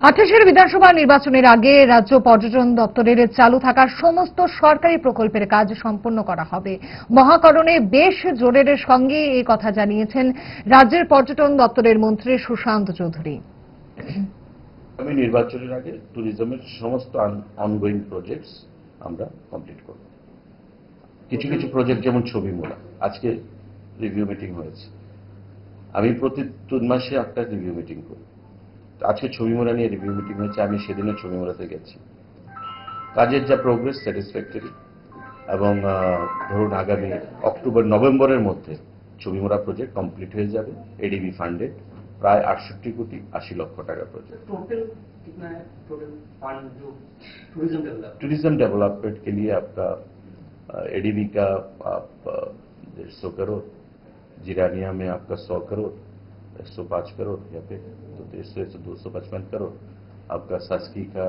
28 বিধানসভা নির্বাচনের আগে রাজ্য পর্যটন দপ্তরের চালু থাকা সমস্ত সরকারি প্রকল্পের কাজ সম্পন্ন করা হবে। মহাকরণে বেশ জোরের সঙ্গে এই কথা জানিয়েছেন রাজ্যের পর্যটন দপ্তরের মন্ত্রী সুশান্ত চৌধুরী। আমি নির্বাচনের আগে ট্যুরিজমের সমস্ত অনগোয়িং প্রজেক্টস আমরা কমপ্লিট করব। কিছু কিছু প্রজেক্ট যেমন ছবিমোড়া, আজকে রিভিউ মিটিং হয়েছে। আমি প্রতি 3 মাসে একটা রিভিউ মিটিং করি। আজকে ছবিমোড়া নিয়ে রিভিউ মিটিং হয়েছে, আমি সেদিনে ছবিমোড়াতে গেছি। কাজের যা প্রোগ্রেস স্যাটিসফ্যাক্টরি, এবং ধরুন আগামী অক্টোবর নভেম্বরের মধ্যে ছবিমোড়া প্রজেক্ট কমপ্লিট হয়ে যাবে। एडीबी फंडेड प्राय 68 कोटी 80 लक्ष टाका प्रोजेक्ट। टोटल कितना है टोटल फंड जो टूरिज्म डेवलपमेंट के लिए आपका एडीबी का आप 150 करोड़, जिरानिया में आपका 100 करोड़, 105 करोड़ यहाँ पे, तो 150 से 255 करोड़। आपका सास्की का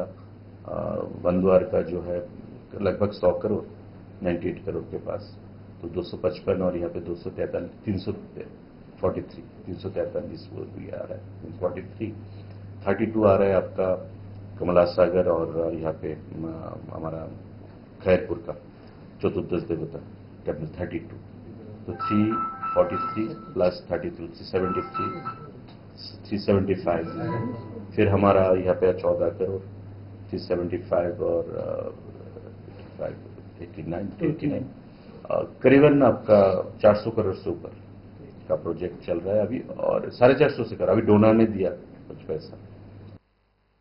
बंदवार का जो है लगभग 100 करोड़, 98 करोड़ के पास, तो 255 और यहाँ पे 243 343 वो भी आ रहा है। 43 32 आ रहा है आपका कमला सागर और यहाँ पे हमारा खैरपुर का चतुर्दश देवता कैपिटल 32, तो 343 प्लस 32 375। फिर हमारा यहाँ पे 14 करोड़ 375 और 89 करीबन आपका 400 करोड़ से ऊपर का प्रोजेक्ट चल रहा है अभी, और 450 से कर अभी डोना ने दिया कुछ पैसा।